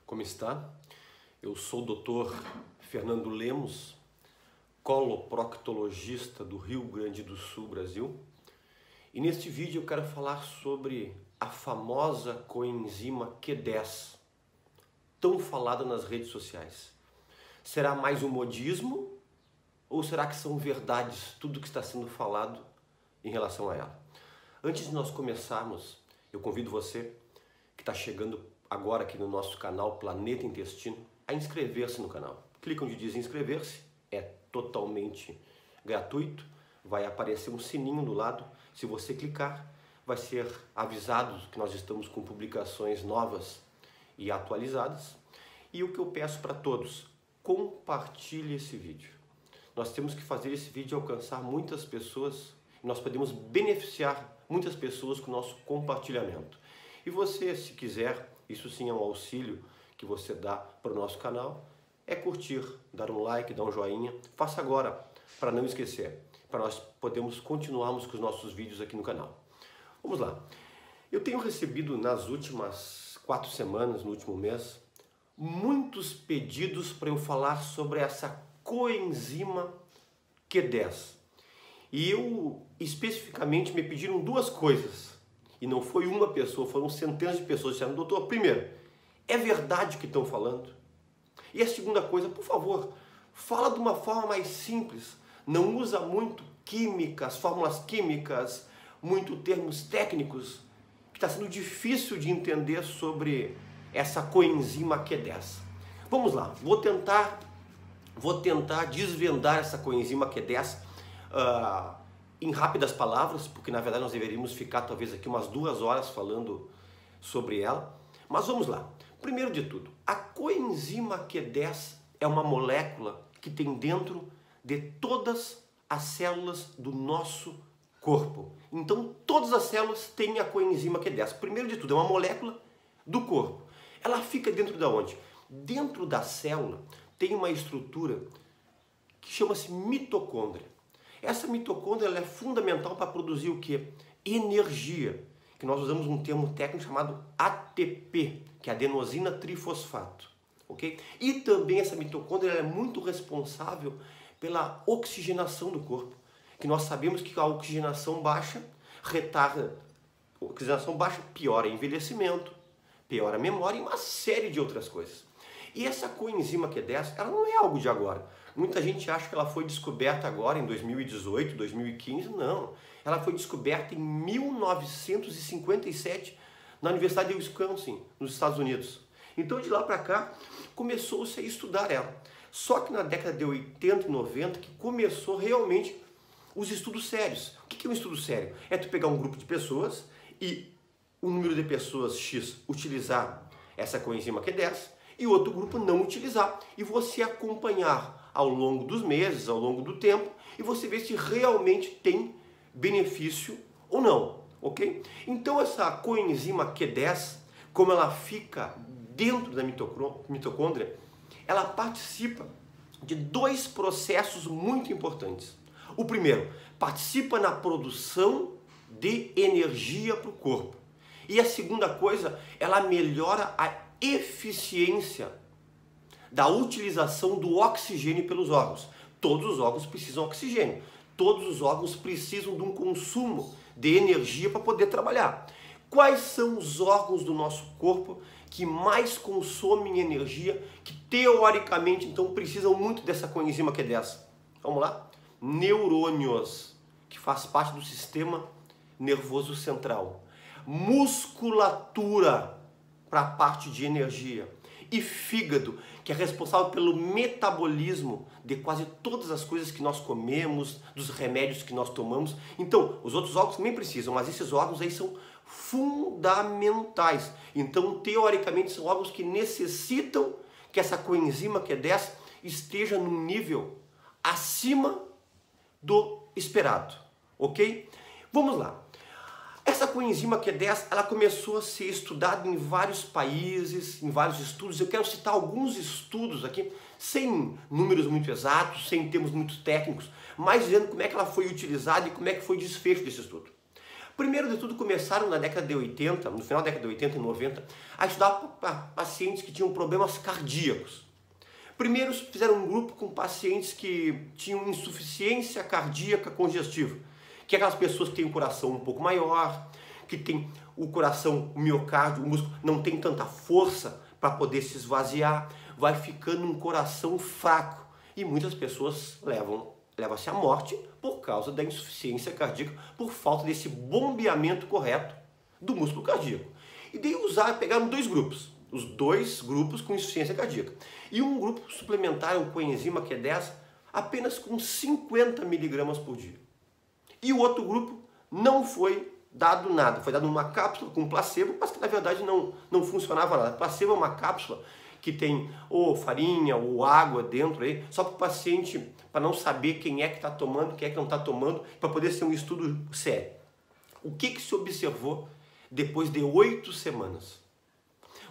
Como está? Eu sou o Dr. Fernando Lemos, coloproctologista do Rio Grande do Sul, Brasil. E neste vídeo eu quero falar sobre a famosa coenzima Q10, tão falada nas redes sociais. Será mais um modismo ou será que são verdades tudo que está sendo falado em relação a ela? Antes de nós começarmos, eu convido você que está chegando agora aqui no nosso canal Planeta Intestino a inscrever-se no canal. Clica onde diz inscrever-se, é totalmente gratuito, vai aparecer um sininho do lado. Se você clicar, vai ser avisado que nós estamos com publicações novas e atualizadas. E o que eu peço para todos, compartilhe esse vídeo. Nós temos que fazer esse vídeo alcançar muitas pessoas e nós podemos beneficiar muitas pessoas com o nosso compartilhamento. E você, se quiser, isso sim é um auxílio que você dá para o nosso canal, é curtir, dar um like, dar um joinha. Faça agora, para não esquecer, para nós podermos continuarmos com os nossos vídeos aqui no canal. Vamos lá. Eu tenho recebido nas últimas 4 semanas, no último mês, muitos pedidos para eu falar sobre essa coenzima Q10. E eu, especificamente, me pediram 2 coisas. E não foi uma pessoa, foram centenas de pessoas que disseram: doutor, primeiro, é verdade o que estão falando? E a segunda coisa, por favor, fala de uma forma mais simples. Não usa muito químicas, fórmulas químicas, muito termos técnicos, que está sendo difícil de entender sobre essa coenzima Q10. Vamos lá, vou tentar desvendar essa coenzima Q10 em rápidas palavras, porque na verdade nós deveríamos ficar talvez aqui umas 2 horas falando sobre ela. Mas vamos lá. Primeiro de tudo, a coenzima Q10 é uma molécula que tem dentro de todas as células do nosso corpo. Então todas as células têm a coenzima Q10. Primeiro de tudo, é uma molécula do corpo. Ela fica dentro de onde? Dentro da célula tem uma estrutura que chama-se mitocôndria. Essa mitocôndria ela é fundamental para produzir o quê? Energia, que nós usamos um termo técnico chamado ATP, que é adenosina trifosfato, ok? E também essa mitocôndria ela é muito responsável pela oxigenação do corpo, que nós sabemos que a oxigenação baixa retarda, piora envelhecimento, piora a memória e uma série de outras coisas. E essa coenzima Q10, ela não é algo de agora. Muita gente acha que ela foi descoberta agora em 2018, 2015. Não, ela foi descoberta em 1957 na Universidade de Wisconsin, nos Estados Unidos. Então de lá para cá começou-se a estudar ela. Só que na década de 80 e 90 que começou realmente os estudos sérios. O que é um estudo sério? É tu pegar um grupo de pessoas e um número de pessoas X utilizar essa coenzima Q10 e outro grupo não utilizar. E você acompanhar ao longo dos meses, ao longo do tempo, e você ver se realmente tem benefício ou não, ok? Então essa coenzima Q10, como ela fica dentro da mitocôndria, ela participa de 2 processos muito importantes. O primeiro, participa na produção de energia para o corpo. E a segunda coisa, ela melhora a eficiência da utilização do oxigênio pelos órgãos. Todos os órgãos precisam de oxigênio. Todos os órgãos precisam de um consumo de energia para poder trabalhar. Quais são os órgãos do nosso corpo que mais consomem energia, que teoricamente então precisam muito dessa coenzima Q10? Vamos lá? Neurônios, que faz parte do sistema nervoso central. Musculatura, para a parte de energia. E fígado, que é responsável pelo metabolismo de quase todas as coisas que nós comemos, dos remédios que nós tomamos. Então, os outros órgãos também precisam, mas esses órgãos aí são fundamentais. Então, teoricamente, são órgãos que necessitam que essa coenzima Q10 esteja num nível acima do esperado, ok? Vamos lá. Essa coenzima Q10, ela começou a ser estudada em vários países, em vários estudos. Eu quero citar alguns estudos aqui, sem números muito exatos, sem termos muito técnicos, mas dizendo como é que ela foi utilizada e como é que foi o desfecho desse estudo. Primeiro de tudo, começaram na década de 80, no final da década de 80 e 90, a estudar pacientes que tinham problemas cardíacos. Primeiro, fizeram um grupo com pacientes que tinham insuficiência cardíaca congestiva, que é aquelas pessoas que têm um coração um pouco maior, que tem o coração, o miocárdio, o músculo, não tem tanta força para poder se esvaziar, vai ficando um coração fraco. E muitas pessoas leva-se à morte por causa da insuficiência cardíaca, por falta desse bombeamento correto do músculo cardíaco. E daí pegaram dois grupos, os dois grupos com insuficiência cardíaca. E um grupo suplementaram com coenzima Q10 apenas com 50 miligramas por dia. E o outro grupo não foi dado nada, foi dado uma cápsula com placebo, mas que na verdade não funcionava nada. Placebo é uma cápsula que tem ou farinha ou água dentro aí, só para o paciente, para não saber quem é que está tomando, quem é que não está tomando, para poder ser um estudo sério. O que se observou depois de 8 semanas?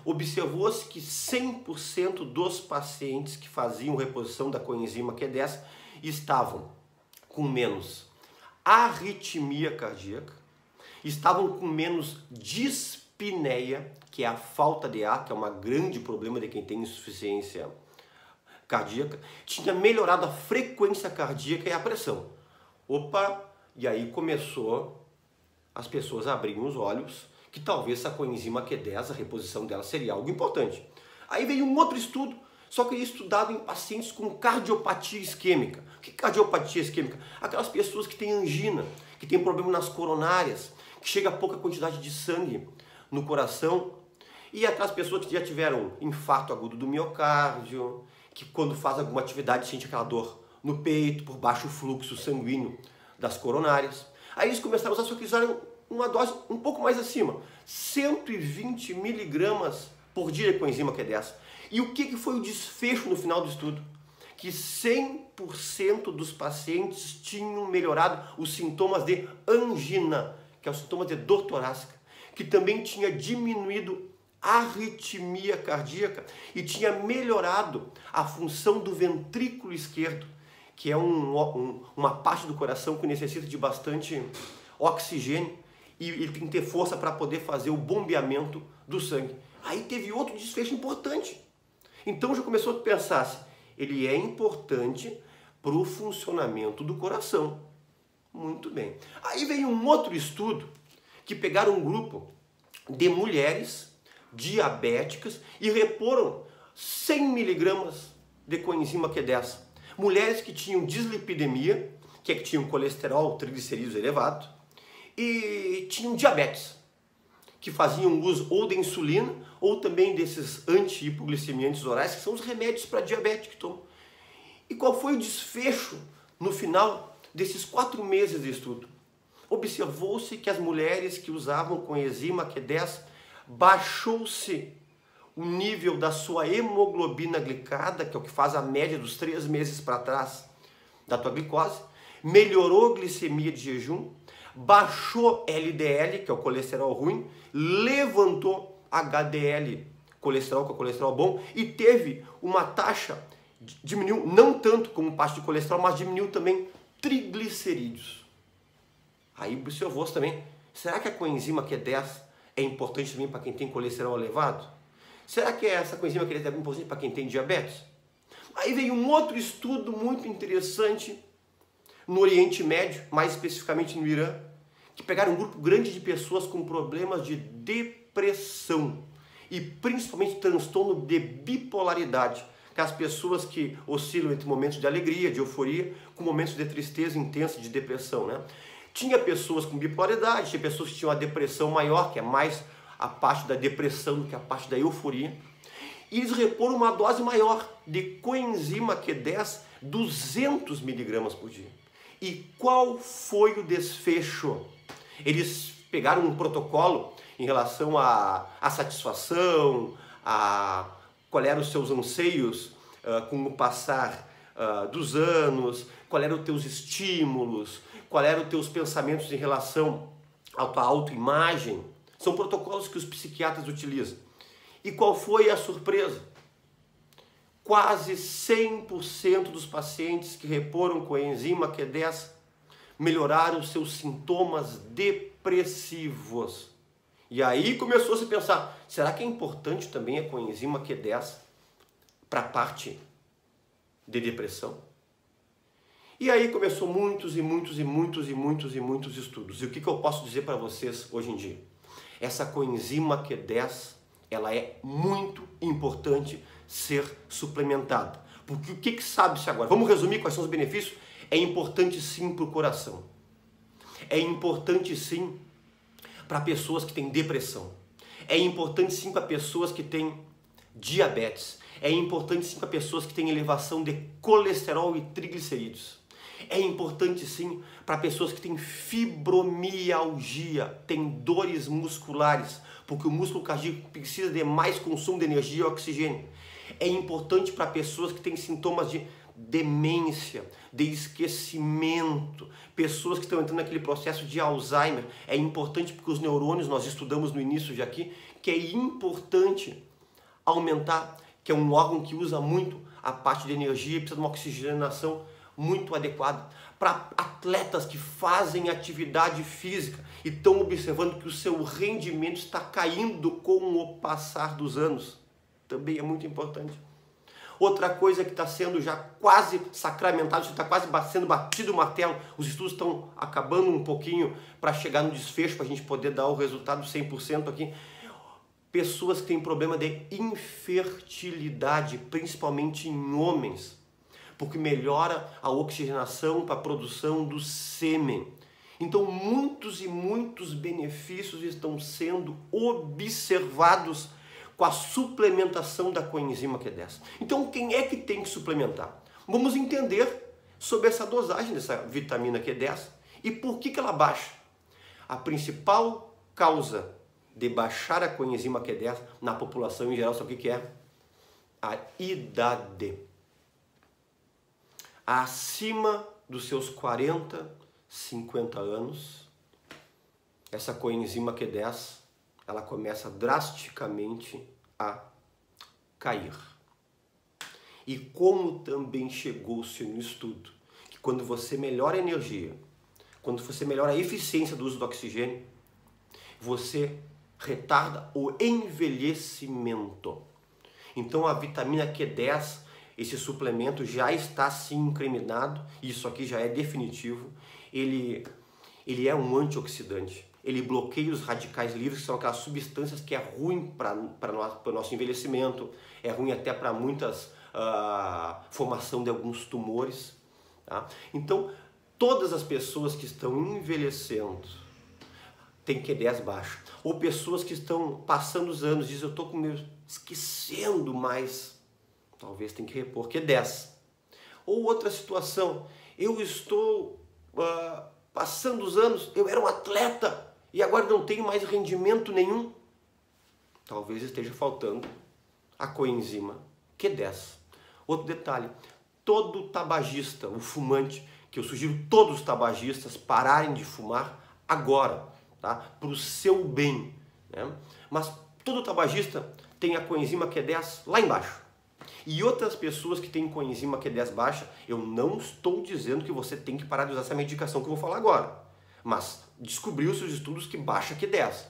Observou-se que 100% dos pacientes que faziam reposição da coenzima Q10 estavam com menos arritmia cardíaca, estavam com menos dispneia, que é a falta de ar, que é um grande problema de quem tem insuficiência cardíaca, tinha melhorado a frequência cardíaca e a pressão. Opa! E aí começou as pessoas a abrirem os olhos, que talvez essa coenzima Q10, a reposição dela seria algo importante. Aí veio um outro estudo, só que estudado em pacientes com cardiopatia isquêmica. O que é cardiopatia isquêmica? Aquelas pessoas que têm angina, que têm problema nas coronárias, que chega a pouca quantidade de sangue no coração, e aquelas pessoas que já tiveram infarto agudo do miocárdio, que quando faz alguma atividade sente aquela dor no peito, por baixo fluxo sanguíneo das coronárias. Aí eles começaram a usar, só que usaram uma dose um pouco mais acima, 120 miligramas por dia de coenzima Q10. E o que foi o desfecho no final do estudo? Que 100% dos pacientes tinham melhorado os sintomas de angina, que é o sintoma de dor torácica, que também tinha diminuído a arritmia cardíaca e tinha melhorado a função do ventrículo esquerdo, que é uma parte do coração que necessita de bastante oxigênio e ele tem que ter força para poder fazer o bombeamento do sangue. Aí teve outro desfecho importante. Então já começou a pensar, ele é importante para o funcionamento do coração. Muito bem. Aí veio um outro estudo que pegaram um grupo de mulheres diabéticas e reporam 100 miligramas de coenzima Q10. Mulheres que tinham dislipidemia, que é que tinham colesterol, triglicerídeos elevados, e tinham diabetes, que faziam uso ou de insulina ou também desses anti-hipoglicemiantes orais, que são os remédios para diabetes que tomam. E qual foi o desfecho no final desses 4 meses de estudo? Observou-se que as mulheres que usavam coenzima Q10 baixou-se o nível da sua hemoglobina glicada, que é o que faz a média dos 3 meses para trás da tua glicose, melhorou a glicemia de jejum, baixou LDL, que é o colesterol ruim, levantou HDL, colesterol, que é o colesterol bom, e teve uma taxa, diminuiu não tanto como parte de colesterol, mas diminuiu também triglicerídeos. Aí observou-se também, será que a coenzima Q10 é importante também para quem tem colesterol elevado? Será que essa coenzima Q10 é importante para quem tem diabetes? Aí veio um outro estudo muito interessante no Oriente Médio, mais especificamente no Irã, que pegaram um grupo grande de pessoas com problemas de depressão e principalmente transtorno de bipolaridade, que as pessoas que oscilam entre momentos de alegria, de euforia, com momentos de tristeza intensa, de depressão, né? Tinha pessoas com bipolaridade, tinha pessoas que tinham a depressão maior, que é mais a parte da depressão do que a parte da euforia. E eles reporam uma dose maior de coenzima Q10, 200 miligramas por dia. E qual foi o desfecho? Eles pegaram um protocolo em relação à satisfação, qual eram os seus anseios com o passar dos anos, qual eram os teus estímulos, qual eram os teus pensamentos em relação à tua autoimagem. São protocolos que os psiquiatras utilizam. E qual foi a surpresa? Quase 100% dos pacientes que reporam coenzima Q10 melhorar os seus sintomas depressivos. E aí começou a se pensar, será que é importante também a coenzima Q10 para a parte de depressão? E aí começou muitos estudos. E o que eu posso dizer para vocês hoje em dia? Essa coenzima Q10, ela é muito importante ser suplementada. Porque o que sabe-se agora? Vamos resumir quais são os benefícios? É importante sim para o coração. É importante sim para pessoas que têm depressão. É importante sim para pessoas que têm diabetes. É importante sim para pessoas que têm elevação de colesterol e triglicerídeos. É importante sim para pessoas que têm fibromialgia, têm dores musculares, porque o músculo cardíaco precisa de mais consumo de energia e oxigênio. É importante para pessoas que têm sintomas de demência, de esquecimento, pessoas que estão entrando naquele processo de Alzheimer. É importante porque os neurônios, nós estudamos no início de aqui, que é importante aumentar, que é um órgão que usa muito a parte de energia, precisa de uma oxigenação muito adequada. Para atletas que fazem atividade física e estão observando que o seu rendimento está caindo com o passar dos anos, também é muito importante. Outra coisa que está sendo já quase sacramentado, está quase sendo batido o martelo, os estudos estão acabando um pouquinho para chegar no desfecho, para a gente poder dar o resultado 100% aqui. Pessoas que têm problema de infertilidade, principalmente em homens, porque melhora a oxigenação para a produção do sêmen. Então muitos benefícios estão sendo observados com a suplementação da coenzima Q10. Então quem é que tem que suplementar? Vamos entender sobre essa dosagem dessa vitamina Q10 e por que ela baixa. A principal causa de baixar a coenzima Q10 na população em geral, sabe o que é? A idade. Acima dos seus 40, 50 anos, essa coenzima Q10, ela começa drasticamente a cair. E como também chegou-se no estudo, que quando você melhora a energia, quando você melhora a eficiência do uso do oxigênio, você retarda o envelhecimento. Então a vitamina Q10, esse suplemento já está sim incriminado, isso aqui já é definitivo, ele é um antioxidante, ele bloqueia os radicais livres, que são aquelas substâncias que é ruim para o nosso envelhecimento, é ruim até para muitas formação de alguns tumores. Tá? Então, todas as pessoas que estão envelhecendo têm Q10 baixo, ou pessoas que estão passando os anos, dizem, eu estou esquecendo mais, talvez tem que repor Q10. Ou outra situação, eu estou passando os anos, eu era um atleta e agora não tenho mais rendimento nenhum. Talvez esteja faltando a coenzima Q10. Outro detalhe, todo tabagista, o fumante, que eu sugiro todos os tabagistas pararem de fumar agora, tá? Para o seu bem, né? Mas todo tabagista tem a coenzima Q10 lá embaixo. E outras pessoas que têm coenzima Q10 baixa, eu não estou dizendo que você tem que parar de usar essa medicação que eu vou falar agora. Mas descobriu-se os estudos que baixa Q10.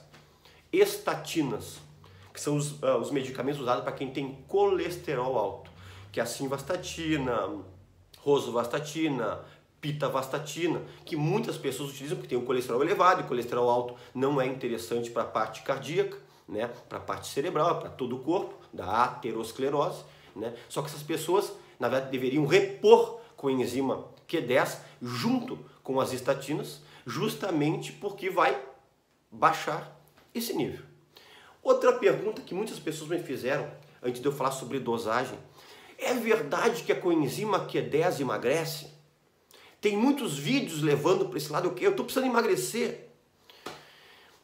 Estatinas, que são os medicamentos usados para quem tem colesterol alto, que é a simvastatina, rosuvastatina, pitavastatina, que muitas pessoas utilizam porque tem um colesterol elevado, e colesterol alto não é interessante para a parte cardíaca, né? Para a parte cerebral, para todo o corpo, da aterosclerose. Né? Só que essas pessoas, na verdade, deveriam repor coenzima Q10 junto com as estatinas, justamente porque vai baixar esse nível. Outra pergunta que muitas pessoas me fizeram, antes de eu falar sobre dosagem, é verdade que a coenzima Q10 emagrece? Tem muitos vídeos levando para esse lado, eu estou precisando emagrecer.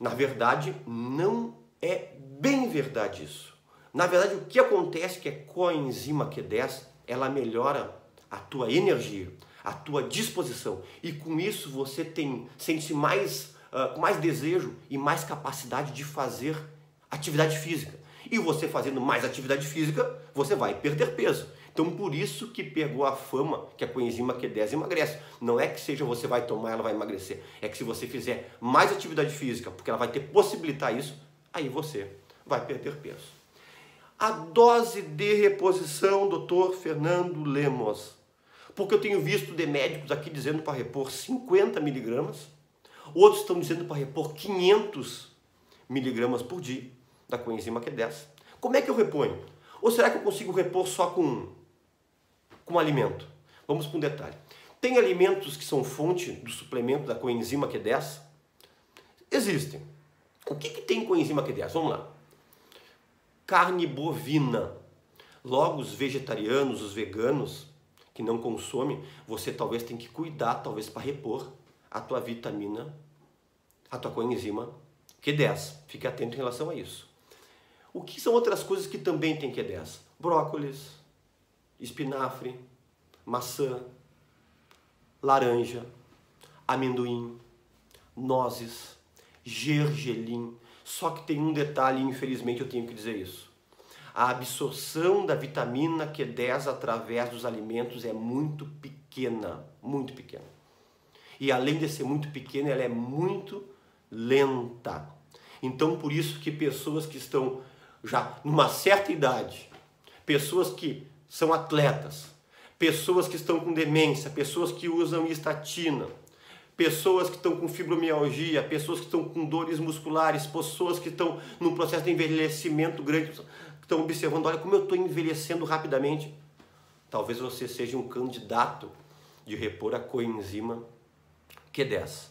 Na verdade, não é bem verdade isso. Na verdade, o que acontece é que a coenzima Q10, ela melhora a tua energia, a tua disposição. E com isso você sente mais, com mais desejo e mais capacidade de fazer atividade física. E você fazendo mais atividade física, você vai perder peso. Então por isso que pegou a fama que a coenzima Q10 emagrece. Não é que seja você vai tomar, ela vai emagrecer. É que se você fizer mais atividade física, porque ela vai ter possibilitar isso, aí você vai perder peso. A dose de reposição, Dr. Fernando Lemos. Porque eu tenho visto de médicos aqui dizendo para repor 50 miligramas, outros estão dizendo para repor 500 miligramas por dia da coenzima Q10. Como é que eu reponho? Ou será que eu consigo repor só com alimento? Vamos para um detalhe. Tem alimentos que são fonte do suplemento da coenzima Q10? Existem. O que tem coenzima Q10? Vamos lá. Carne bovina. Logo, os vegetarianos, os veganos que não consomem, você talvez tenha que cuidar, talvez para repor a tua vitamina, a tua coenzima Q10. Fique atento em relação a isso. O que são outras coisas que também tem Q10? Brócolis, espinafre, maçã, laranja, amendoim, nozes, gergelim. Só que tem um detalhe, infelizmente eu tenho que dizer isso. A absorção da vitamina Q10 através dos alimentos é muito pequena, muito pequena. E além de ser muito pequena, ela é muito lenta. Então por isso que pessoas que estão já numa certa idade, pessoas que são atletas, pessoas que estão com demência, pessoas que usam estatina, pessoas que estão com fibromialgia, pessoas que estão com dores musculares, pessoas que estão num processo de envelhecimento grande, que estão observando, olha como eu estou envelhecendo rapidamente. Talvez você seja um candidato de repor a coenzima Q10.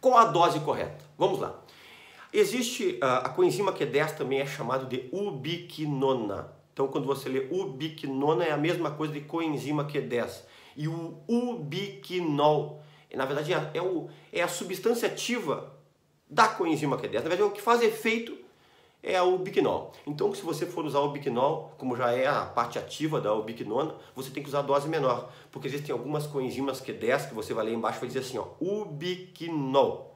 Qual a dose correta? Vamos lá. Existe a coenzima Q10 também é chamada de ubiquinona. Então quando você lê ubiquinona é a mesma coisa de coenzima Q10. E o ubiquinol, na verdade é a substância ativa da coenzima Q10. Na verdade o que faz efeito é o ubiquinol. Então se você for usar o ubiquinol, como já é a parte ativa da ubiquinona, você tem que usar a dose menor. Porque existem algumas coenzimas Q10 que você vai ler embaixo e vai dizer assim, ó, ubiquinol.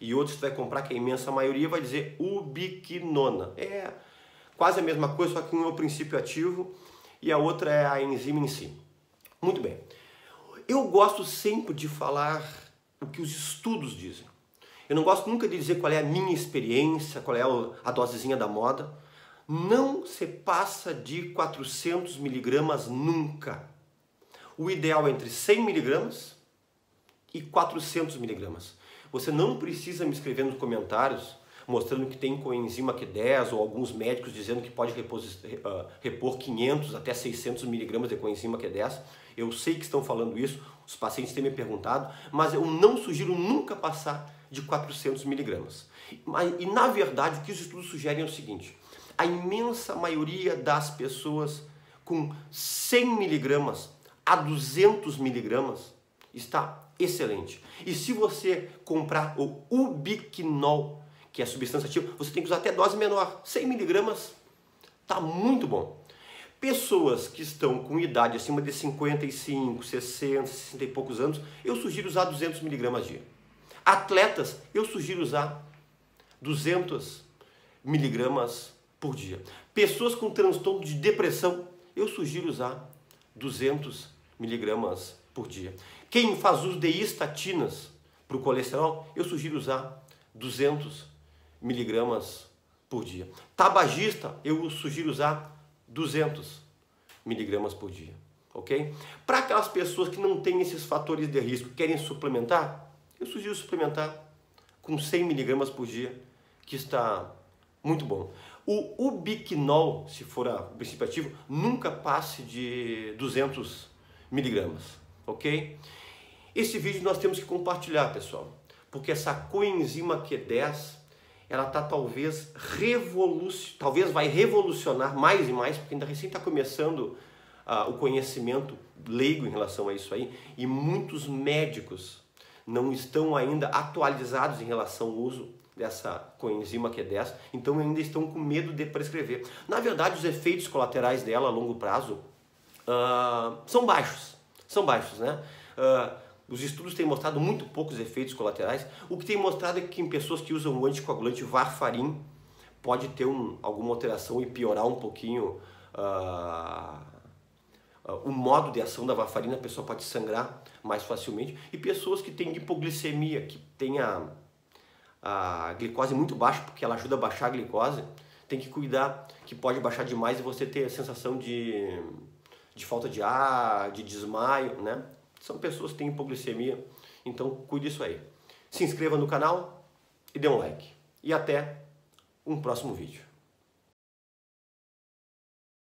E outros que você vai comprar, que a imensa maioria vai dizer ubiquinona. É quase a mesma coisa, só que um é o princípio ativo e a outra é a enzima em si. Muito bem. Eu gosto sempre de falar o que os estudos dizem. Eu não gosto nunca de dizer qual é a minha experiência, qual é a dosezinha da moda. Não se passa de 400 miligramas nunca. O ideal é entre 100 miligramas e 400 miligramas. Você não precisa me escrever nos comentários mostrando que tem coenzima Q10 ou alguns médicos dizendo que pode repor 500 até 600 miligramas de coenzima Q10. Eu sei que estão falando isso, os pacientes têm me perguntado, mas eu não sugiro nunca passar de 400 miligramas. E na verdade o que os estudos sugerem é o seguinte, a imensa maioria das pessoas com 100 miligramas a 200 miligramas está excelente. E se você comprar o ubiquinol, que é a substância ativa, você tem que usar até dose menor. 100 miligramas está muito bom. Pessoas que estão com idade acima de 55, 60, 60 e poucos anos, eu sugiro usar 200 miligramas dia. Atletas, eu sugiro usar 200 miligramas por dia. Pessoas com transtorno de depressão, eu sugiro usar 200 miligramas por dia. Quem faz uso de estatinas para o colesterol, eu sugiro usar 200 miligramas por dia. Tabagista, eu sugiro usar 200 miligramas por dia, ok? Para aquelas pessoas que não têm esses fatores de risco, querem suplementar, eu sugiro suplementar com 100 miligramas por dia, que está muito bom. O ubiquinol, se for o princípio ativo, nunca passe de 200 miligramas, ok? Esse vídeo nós temos que compartilhar, pessoal, porque essa coenzima Q10, ela tá talvez vai revolucionar mais e mais, porque ainda recém está começando o conhecimento leigo em relação a isso aí, e muitos médicos não estão ainda atualizados em relação ao uso dessa coenzima Q10, então ainda estão com medo de prescrever. Na verdade, os efeitos colaterais dela a longo prazo são baixos, né? Os estudos têm mostrado muito poucos efeitos colaterais. O que tem mostrado é que em pessoas que usam o anticoagulante varfarin pode ter alguma alteração e piorar um pouquinho o modo de ação da varfarina, a pessoa pode sangrar mais facilmente. E pessoas que têm hipoglicemia, que têm a glicose muito baixa, porque ela ajuda a baixar a glicose, tem que cuidar, que pode baixar demais e você ter a sensação de falta de ar, de desmaio, né? São pessoas que têm hipoglicemia, então cuide disso aí. Se inscreva no canal e dê um like. E até um próximo vídeo.